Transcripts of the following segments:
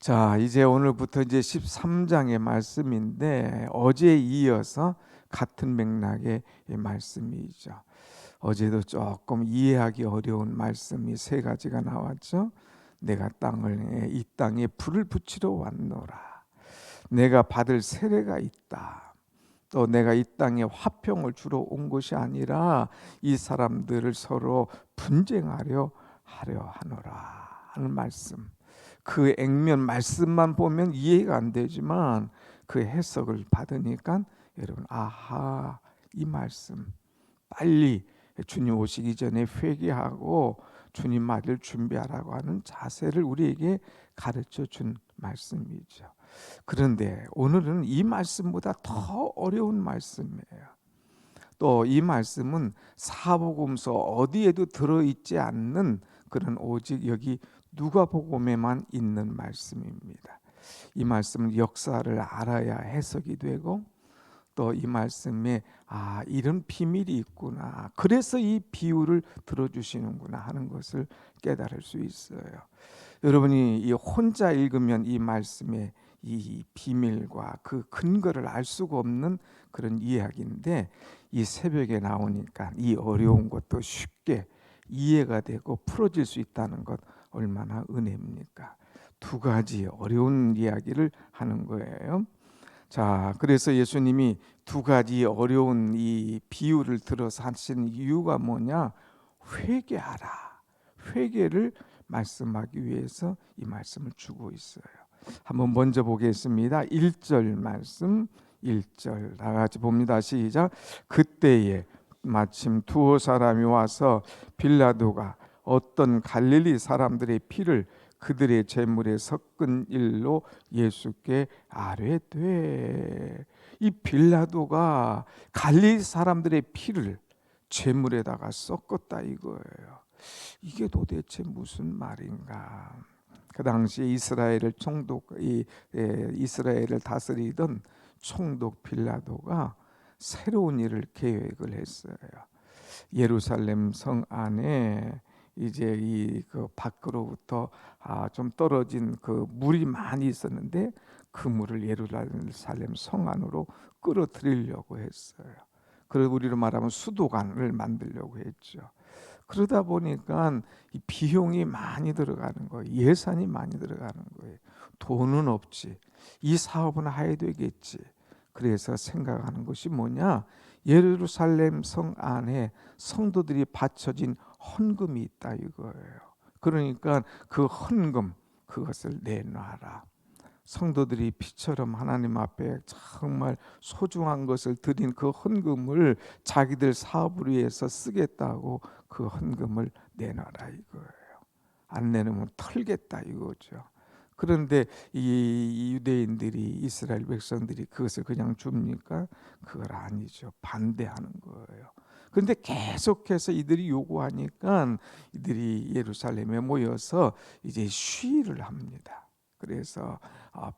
자, 이제 오늘부터 이제 13장의 말씀인데 어제에 이어서 같은 맥락의 말씀이죠. 어제도 조금 이해하기 어려운 말씀이 세 가지가 나왔죠. 내가 이 땅에 불을 붙이러 왔노라. 내가 받을 세례가 있다. 또 내가 이 땅에 화평을 주러 온 것이 아니라 이 사람들을 서로 분쟁하려 하노라 하는 말씀. 그 액면 말씀만 보면 이해가 안 되지만 그 해석을 받으니까 여러분 아하, 이 말씀 빨리 주님 오시기 전에 회개하고 주님 맞을 준비하라고 하는 자세를 우리에게 가르쳐 준 말씀이죠. 그런데 오늘은 이 말씀보다 더 어려운 말씀이에요. 또 이 말씀은 사복음서 어디에도 들어있지 않는 그런 오직 여기 누가복음에만 있는 말씀입니다. 이 말씀은 역사를 알아야 해석이 되고 또 이 말씀에 이런 비밀이 있구나, 그래서 이 비유를 들어주시는구나 하는 것을 깨달을 수 있어요. 여러분이 이 혼자 읽으면 이 말씀의 이 비밀과 그 근거를 알 수가 없는 그런 이야기인데 이 새벽에 나오니까 이 어려운 것도 쉽게 이해가 되고 풀어질 수 있다는 것 얼마나 은혜입니까? 두 가지 어려운 이야기를 하는 거예요. 자, 그래서 예수님이 두 가지 어려운 이 비유를 들어서 하신 이유가 뭐냐? 회개하라. 회개를 말씀하기 위해서 이 말씀을 주고 있어요. 한번 먼저 보겠습니다. 1절 말씀, 1절 다 같이 봅니다. 시작. 그때에 마침 두어 사람이 와서 빌라도가 어떤 갈릴리 사람들의 피를 그들의 제물에 섞은 일로 예수께 아뢰되. 이 빌라도가 갈릴리 사람들의 피를 제물에다가 섞었다 이거예요. 이게 도대체 무슨 말인가? 그 당시에 이스라엘을 다스리던 총독 빌라도가 새로운 일을 계획을 했어요. 예루살렘 성 안에 이제 그 밖으로부터 좀 떨어진 그 물이 많이 있었는데 그 물을 예루살렘 성 안으로 끌어들이려고 했어요. 그래서 우리로 말하면 수도관을 만들려고 했죠. 그러다 보니까 이 비용이 많이 들어가는 거예요. 예산이 많이 들어가는 거예요. 돈은 없지. 이 사업은 해야 되겠지. 그래서 생각하는 것이 뭐냐? 예루살렘 성 안에 성도들이 바쳐진 헌금이 있다 이거예요. 그러니까 그 헌금 그것을 내놔라. 성도들이 피처럼 하나님 앞에 정말 소중한 것을 드린 그 헌금을 자기들 사업을 위해서 쓰겠다고 그 헌금을 내놔라 이거예요. 안 내놓으면 털겠다 이거죠. 그런데 이 유대인들이, 이스라엘 백성들이 그것을 그냥 줍니까? 그걸 아니죠. 반대하는 거예요. 그런데 계속해서 이들이 요구하니까 이들이 예루살렘에 모여서 이제 시위를 합니다. 그래서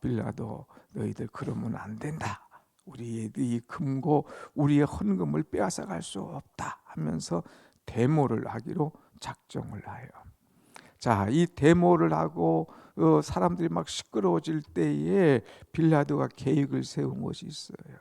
빌라도, 너희들 그러면 안 된다. 우리의 이 금고, 우리의 헌금을 빼앗아 갈 수 없다 하면서 데모를 하기로 작정을 해요. 자, 이 데모를 하고 사람들이 막 시끄러워질 때에 빌라도가 계획을 세운 것이 있어요.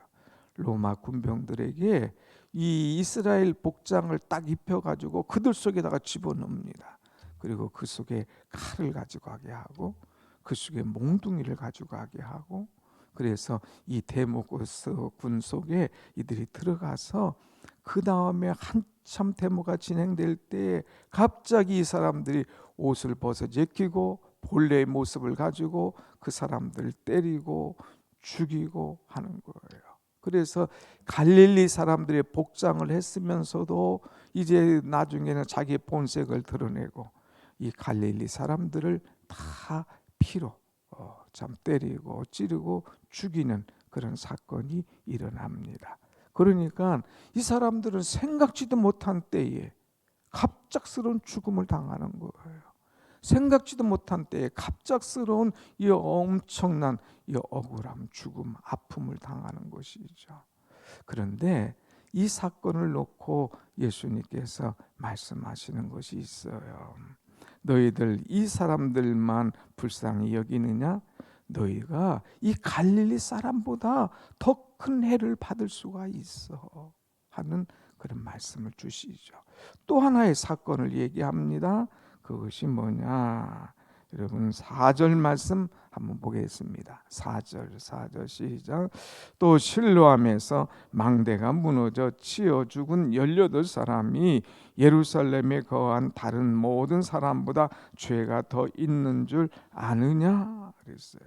로마 군병들에게 이 이스라엘 복장을 딱 입혀가지고 그들 속에다가 집어넣습니다. 그리고 그 속에 칼을 가지고 가게 하고 그 속에 몽둥이를 가지고 가게 하고, 그래서 이 데모군 속에 이들이 들어가서 그 다음에 한참 데모가 진행될 때 갑자기 이 사람들이 옷을 벗어 제끼고 본래의 모습을 가지고 그 사람들을 때리고 죽이고 하는 거예요. 그래서 갈릴리 사람들의 복장을 했으면서도 이제 나중에는 자기의 본색을 드러내고 이 갈릴리 사람들을 다 피로 참 때리고 찌르고 죽이는 그런 사건이 일어납니다. 그러니까 이 사람들은 생각지도 못한 때에 갑작스러운 죽음을 당하는 거예요. 생각지도 못한 때에 갑작스러운 이 엄청난 이 억울함, 죽음, 아픔을 당하는 것이죠. 그런데 이 사건을 놓고 예수님께서 말씀하시는 것이 있어요. 너희들 이 사람들만 불쌍히 여기느냐? 너희가 이 갈릴리 사람보다 더 큰 해를 받을 수가 있어 하는 그런 말씀을 주시죠. 또 하나의 사건을 얘기합니다. 그것이 뭐냐? 여러분 4절 말씀 한번 보겠습니다. 4절 시작. 또 실로암에서 망대가 무너져 치어 죽은 18사람이 예루살렘에 거한 다른 모든 사람보다 죄가 더 있는 줄 아느냐 그랬어요.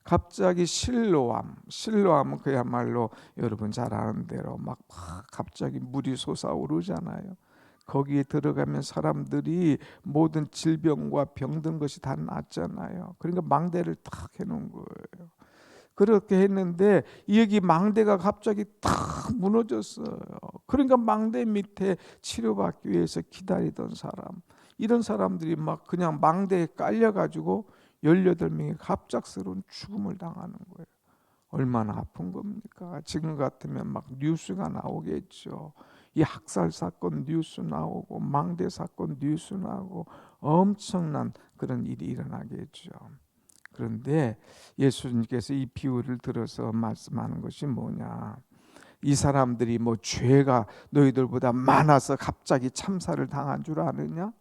갑자기 실로암은 그야말로 여러분 잘 아는 대로 막 갑자기 물이 솟아오르잖아요. 거기에 들어가면 사람들이 모든 질병과 병든 것이 다 낫잖아요. 그러니까 망대를 탁 해놓은 거예요. 그렇게 했는데 여기 망대가 갑자기 탁 무너졌어요. 그러니까 망대 밑에 치료받기 위해서 기다리던 사람, 이런 사람들이 막 그냥 망대에 깔려가지고 18명이 갑작스러운 죽음을 당하는 거예요. 얼마나 아픈 겁니까? 지금 같으면 막 뉴스가 나오겠죠. 이 학살 사건 뉴스 나오고 망대 사건 뉴스 나오고 엄청난 그런 일이 일어나겠죠. 그런데 예수님께서 이 비유를 들어서 말씀하는 것이 뭐냐? 이 사람들이 뭐 죄가 너희들보다 많아서 갑자기 참사를 당한 줄 아느냐?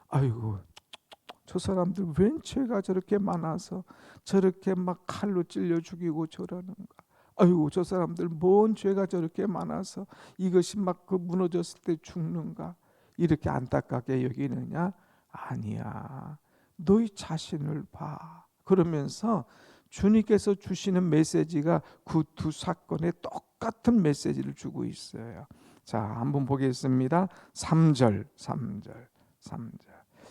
아이고, 저 사람들 웬 죄가 저렇게 많아서 저렇게 막 칼로 찔려 죽이고 저러는가? 아이고, 저 사람들 뭔 죄가 저렇게 많아서 이것이 막 그 무너졌을 때 죽는가? 이렇게 안타깝게 여기느냐? 아니야. 너희 자신을 봐. 그러면서 주님께서 주시는 메시지가 그 두 사건에 똑같은 메시지를 주고 있어요. 자, 한번 보겠습니다. 3절.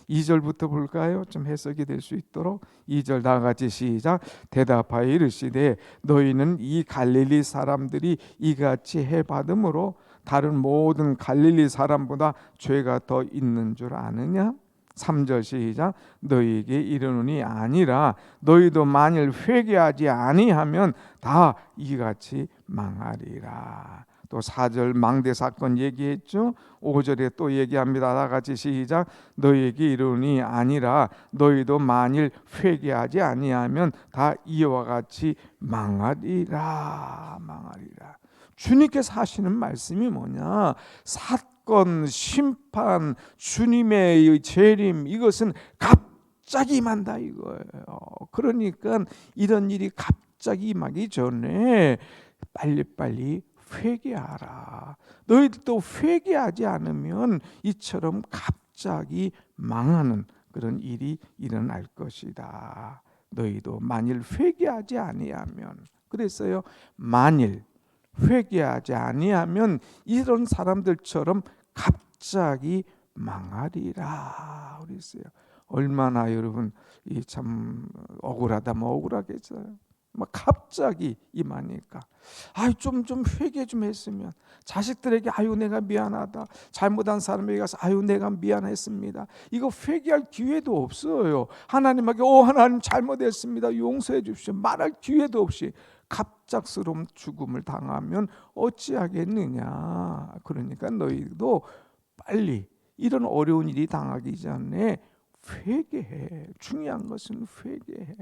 2절부터 볼까요? 좀 해석이 될 수 있도록 2절 다 같이 시작. 대답하여 이르시되 너희는 이 갈릴리 사람들이 이같이 해 받음으로 다른 모든 갈릴리 사람보다 죄가 더 있는 줄 아느냐? 3절 시작. 너희에게 이르노니 아니라 너희도 만일 회개하지 아니하면 다 이같이 망하리라. 또 4절 망대 사건 얘기했죠. 5절에 또 얘기합니다. 다 같이 시작. 너희에게 이르노니 아니라 너희도 만일 회개하지 아니하면 다 이와 같이 망하리라. 주님께서 하시는 말씀이 뭐냐? 사건, 심판, 주님의 재림, 이것은 갑자기 임한다 이거예요. 그러니까 이런 일이 갑자기 임하기 전에 빨리빨리 회개하라. 너희들도 회개하지 않으면 이처럼 갑자기 망하는 그런 일이 일어날 것이다. 너희도 만일 회개하지 아니하면, 그랬어요. 만일 회개하지 아니하면 이런 사람들처럼 갑자기 망하리라 그랬어요. 얼마나 여러분 이 참 억울하다면 억울하겠어요. 막 갑자기 임하니까 좀 회개 좀 했으면, 자식들에게 아유 내가 미안하다, 잘못한 사람에게 가서 아유 내가 미안했습니다, 이거 회개할 기회도 없어요. 하나님에게 하나님 잘못했습니다 용서해 주십시오 말할 기회도 없이 갑작스러운 죽음을 당하면 어찌하겠느냐. 그러니까 너희도 빨리 이런 어려운 일이 당하기 전에 회개해. 중요한 것은 회개해.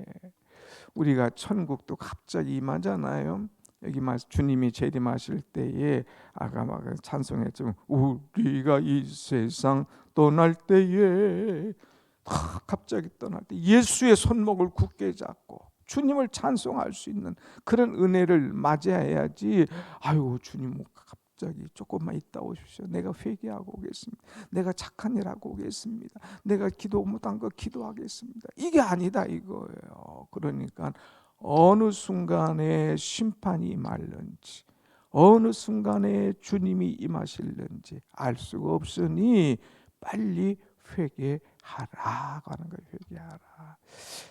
우리가 천국도 갑자기 임하잖아요. 여기 주님이 재림하실 때에 아까 막 찬송했지만 우리가 이 세상 떠날 때에 갑자기 떠날 때 예수의 손목을 굳게 잡고 주님을 찬송할 수 있는 그런 은혜를 맞이해야지. 아유 주님 갑자기 조금만 있다 오십시오. 내가 회개하고 오겠습니다. 내가 착한 일 하고 오겠습니다. 내가 기도 못한 거 기도하겠습니다. 이게 아니다 이거예요. 그러니까 어느 순간에 심판이 임할는지, 어느 순간에 주님이 임하실는지 알 수가 없으니 빨리 회개하라 하는 거예요. 회개하라.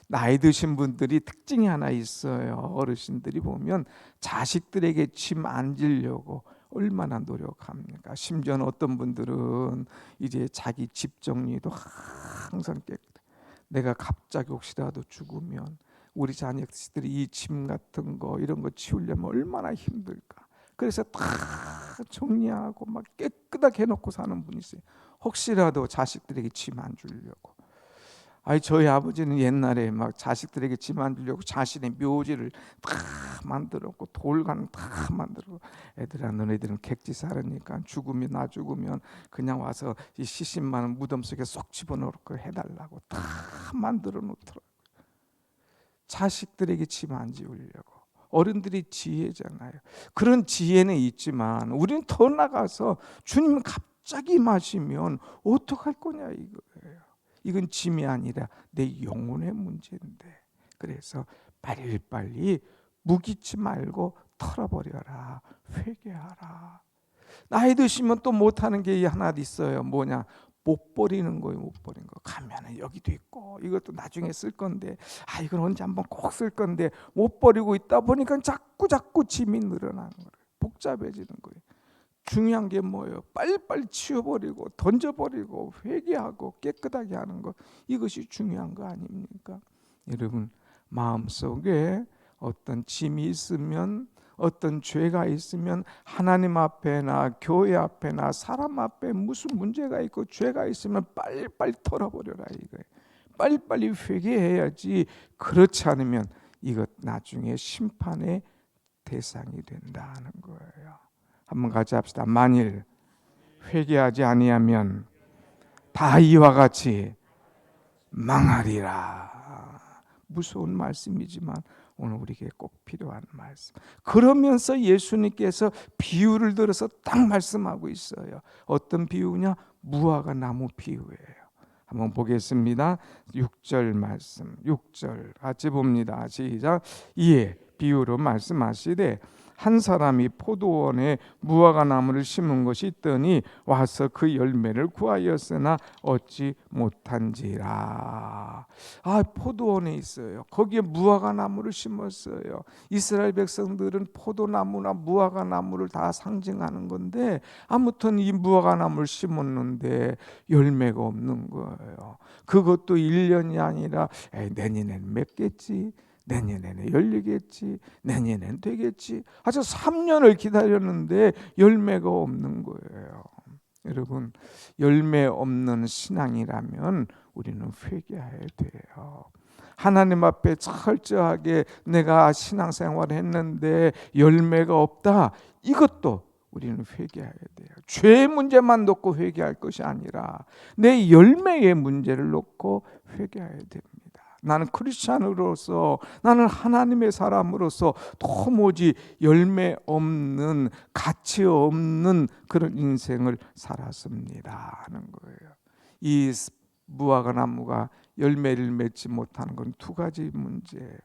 나이 드신 분들이 특징이 하나 있어요. 어르신들이 보면 자식들에게 짐 안 지려고 얼마나 노력합니까? 심지어는 어떤 분들은 이제 자기 집 정리도 항상 깨끗해. 내가 갑자기 혹시라도 죽으면 우리 자녀들이 이 짐 같은 거 이런 거 치우려면 얼마나 힘들까. 그래서 다 정리하고 막 깨끗하게 해놓고 사는 분이 있어요. 혹시라도 자식들에게 짐 안 주려고. 아니 저희 아버지는 옛날에 막 자식들에게 짐 안 주려고 자신의 묘지를 다 만들었고 돌관 다 만들고, 애들아 너네들은 객지 살으니까 죽으면 나 죽으면 그냥 와서 이 시신 많은 무덤 속에 쏙 집어넣고 해달라고 다 만들어 놓더라고. 자식들에게 짐 안 지우려고. 어른들이 지혜잖아요. 그런 지혜는 있지만 우리는 더 나가서 주님 갑자기 마시면 어떡할 거냐 이거예요. 이건 짐이 아니라 내 영혼의 문제인데, 그래서 빨리빨리 묵이지 말고 털어버려라. 회개하라. 나이 드시면 또 못하는 게 하나 있어요. 뭐냐? 못 버리는 거예요. 못 버리는 거. 가면은 여기도 있고 이것도 나중에 쓸 건데, 이건 언제 한번 꼭 쓸 건데 못 버리고 있다 보니까 자꾸 짐이 늘어나는 거예요. 복잡해지는 거예요. 중요한 게 뭐예요? 빨리빨리 치워버리고 던져버리고 회개하고 깨끗하게 하는 것, 이것이 중요한 거 아닙니까? 여러분, 마음속에 어떤 짐이 있으면, 어떤 죄가 있으면 하나님 앞에나 교회 앞에나 사람 앞에 무슨 문제가 있고 죄가 있으면 빨리빨리 털어버려라 이거예요. 빨리빨리 회개해야지. 그렇지 않으면 이것 나중에 심판의 대상이 된다는 거예요. 한번 같이 합시다. 만일 회개하지 아니하면 다 이와 같이 망하리라. 무서운 말씀이지만 오늘 우리에게 꼭 필요한 말씀. 그러면서 예수님께서 비유를 들어서 딱 말씀하고 있어요. 어떤 비유냐? 무화과 나무 비유예요. 한번 보겠습니다. 6절 말씀. 6절 같이 봅니다. 시작. 이에 비유로 말씀하시되 한 사람이 포도원에 무화과 나무를 심은 것이 있더니 와서 그 열매를 구하였으나 얻지 못한지라. 포도원에 있어요. 거기에 무화과 나무를 심었어요. 이스라엘 백성들은 포도나무나 무화과 나무를 다 상징하는 건데, 아무튼 이 무화과 나무를 심었는데 열매가 없는 거예요. 그것도 1년이 아니라 내년에는 맺겠지, 내년에는 열리겠지, 내년에는 되겠지. 아주 3년을 기다렸는데 열매가 없는 거예요. 여러분, 열매 없는 신앙이라면 우리는 회개해야 돼요. 하나님 앞에 철저하게 내가 신앙생활을 했는데 열매가 없다, 이것도 우리는 회개해야 돼요. 죄의 문제만 놓고 회개할 것이 아니라 내 열매의 문제를 놓고 회개해야 됩니다. 나는 크리스찬으로서, 나는 하나님의 사람으로서 도무지 열매 없는, 가치 없는 그런 인생을 살았습니다 하는 거예요. 이 무화과 나무가 열매를 맺지 못하는 건 두 가지 문제예요.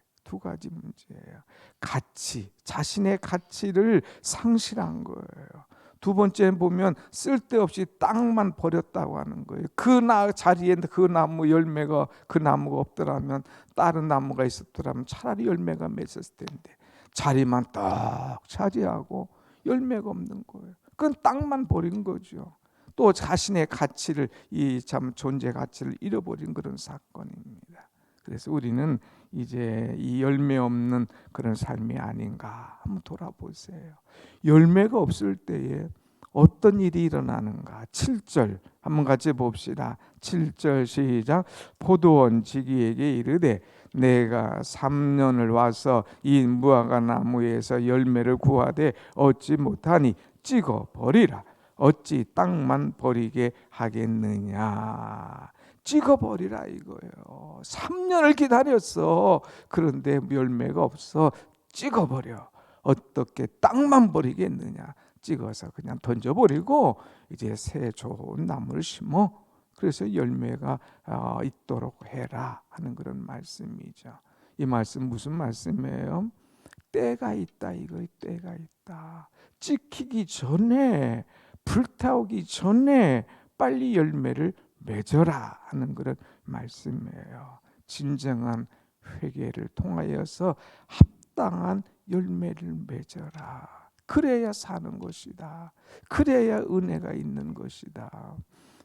가치, 자신의 가치를 상실한 거예요. 두 번째 보면 쓸데없이 땅만 버렸다고 하는 거예요. 그 자리에 그 나무 열매가, 그 나무가 없더라면, 다른 나무가 있었더라면 차라리 열매가 맺었을 텐데 자리만 딱 차지하고 열매가 없는 거예요. 그건 땅만 버린 거죠. 또 자신의 가치를, 이 참 존재 가치를 잃어버린 그런 사건입니다. 그래서 우리는 이제 이 열매 없는 그런 삶이 아닌가 한번 돌아보세요. 열매가 없을 때에 어떤 일이 일어나는가? 7절 한번 같이 봅시다. 7절 시작. 포도원 지기에게 이르되 내가 3년을 와서 이 무화과 나무에서 열매를 구하되 얻지 못하니 찍어 버리라. 어찌 땅만 버리게 하겠느냐. 찍어버리라 이거예요. 3년을 기다렸어. 그런데 열매가 없어. 찍어버려. 어떻게 땅만 버리겠느냐. 찍어서 그냥 던져버리고 이제 새 좋은 나무를 심어. 그래서 열매가 있도록 해라 하는 그런 말씀이죠. 이 말씀 무슨 말씀이에요? 때가 있다 이거. 때가 있다. 찍히기 전에, 불타오기 전에 빨리 열매를 맺어라 하는 그런 말씀이에요. 진정한 회개를 통하여서 합당한 열매를 맺어라. 그래야 사는 것이다. 그래야 은혜가 있는 것이다.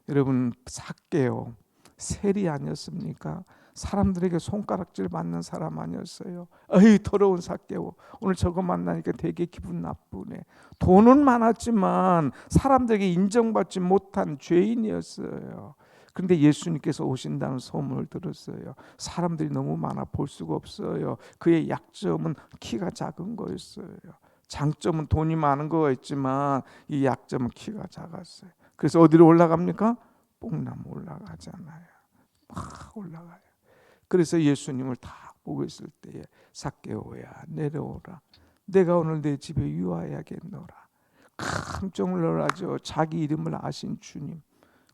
여러분, 삭개오 세리 아니었습니까? 사람들에게 손가락질 받는 사람 아니었어요? 어이 더러운 삭개오, 오늘 저거 만나니까 되게 기분 나쁘네. 돈은 많았지만 사람들에게 인정받지 못한 죄인이었어요. 그런데 예수님께서 오신다는 소문을 들었어요. 사람들이 너무 많아 볼 수가 없어요. 그의 약점은 키가 작은 거였어요. 장점은 돈이 많은 거였지만 이 약점은 키가 작았어요. 그래서 어디로 올라갑니까? 뽕나무 올라가잖아요. 막 올라가요. 그래서 예수님을 다 보고 있을 때에 삭개오야 내려오라. 내가 오늘 내 집에 유하야겠노라. 깜짝 놀라죠. 자기 이름을 아신 주님.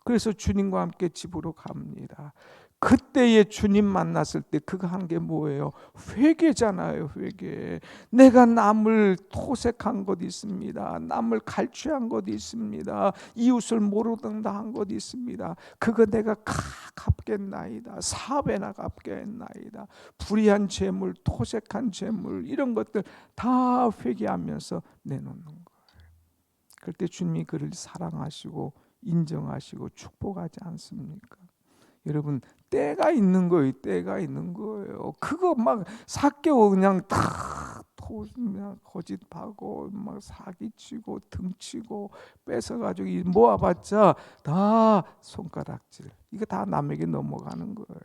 그래서 주님과 함께 집으로 갑니다. 그때에 주님 만났을 때 그가 한 게 뭐예요? 회개잖아요. 회개. 내가 남을 토색한 것 있습니다. 남을 갈취한 것 있습니다. 이웃을 모르든다 한 것 있습니다. 그거 내가 갚겠나이다. 사배나 갚겠나이다. 불의한 재물, 토색한 재물 이런 것들 다 회개하면서 내놓는 거예요. 그때 주님이 그를 사랑하시고 인정하시고 축복하지 않습니까? 여러분 때가 있는 거예요. 때가 있는 거예요. 그거 막 삭개오 그냥 다 그냥 거짓하고 막 사기치고 등치고 뺏어가지고 모아봤자 다 손가락질. 이거 다 남에게 넘어가는 거예요.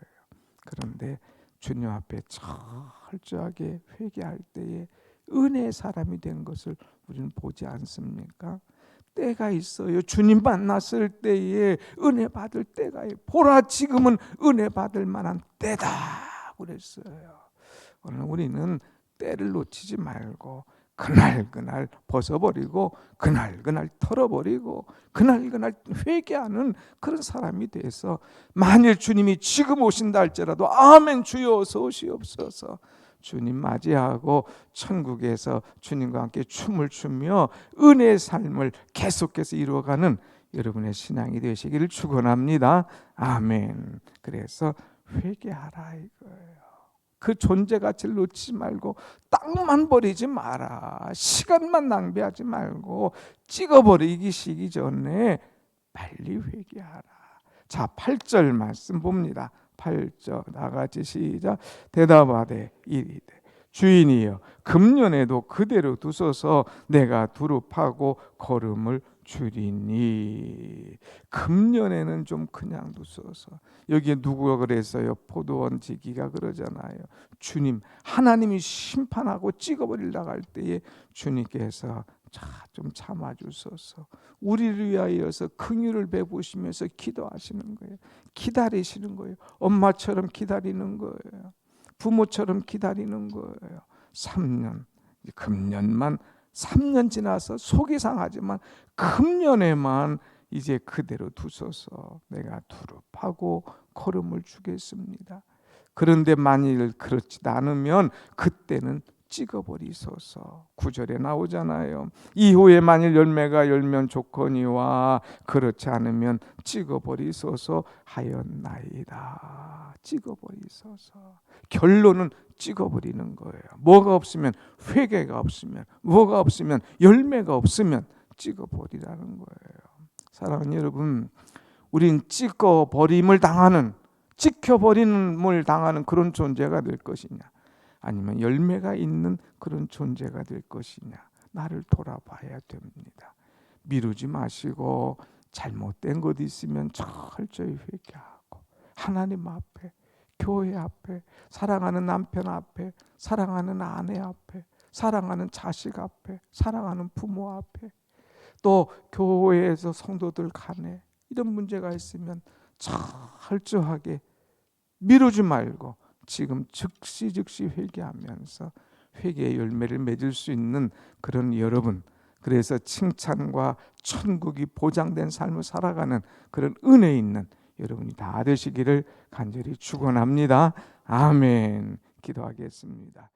그런데 주님 앞에 철저하게 회개할 때에 은혜의 사람이 된 것을 우리는 보지 않습니까? 때가 있어요. 주님 만났을 때에 은혜 받을 때가 있어요. 보라 지금은 은혜 받을 만한 때다 그랬어요. 오늘 우리는 때를 놓치지 말고 그날 벗어버리고 그날 털어버리고 그날 회개하는 그런 사람이 돼서 만일 주님이 지금 오신다 할지라도 아멘 주여 어서 오시옵소서. 주님 맞이하고 천국에서 주님과 함께 춤을 추며 은혜의 삶을 계속해서 이루어가는 여러분의 신앙이 되시기를 축원합니다. 아멘. 그래서 회개하라 이거예요. 그 존재 가치를 놓치지 말고 땅만 버리지 마라. 시간만 낭비하지 말고 찍어버리기 시기 전에 빨리 회개하라. 자, 8절 말씀 봅니다. 8절 나같이 시작. 대답하되 이르되 주인이여 금년에도 그대로 두소서 내가 두릅하고 걸음을 줄이니. 금년에는 좀 그냥 두소서. 여기에 누구가 그랬어요? 포도원 지기가 그러잖아요. 주님 하나님이 심판하고 찍어버리려고 할 때에 주님께서 좀 참아주소서. 우리를 위하여서 긍휼을 베푸시면서 기도하시는 거예요. 기다리시는 거예요. 엄마처럼 기다리는 거예요. 부모처럼 기다리는 거예요. 3년, 금년만 3년 지나서 속이 상하지만 금년에만 이제 그대로 두소서. 내가 두릅하고 걸음을 주겠습니다. 그런데 만일 그렇지 않으면 그때는 찍어버리소서. 9절에 나오잖아요. 이후에 만일 열매가 열면 좋거니와 그렇지 않으면 찍어버리소서 하였나이다. 찍어버리소서. 결론은 찍어버리는 거예요. 뭐가 없으면, 회개가 없으면, 뭐가 없으면, 열매가 없으면 찍어버리라는 거예요. 사랑하는 여러분, 우린 찍어버림을 당하는, 찍혀버림을 당하는 그런 존재가 될 것이냐, 아니면 열매가 있는 그런 존재가 될 것이냐, 나를 돌아봐야 됩니다. 미루지 마시고 잘못된 것 있으면 철저히 회개하고 하나님 앞에, 교회 앞에, 사랑하는 남편 앞에, 사랑하는 아내 앞에, 사랑하는 자식 앞에, 사랑하는 부모 앞에, 또 교회에서 성도들 간에 이런 문제가 있으면 철저하게 미루지 말고 지금 즉시 회개하면서 회개의 열매를 맺을 수 있는 그런 여러분, 그래서 칭찬과 천국이 보장된 삶을 살아가는 그런 은혜 있는 여러분이 다 되시기를 간절히 축원합니다. 아멘. 기도하겠습니다.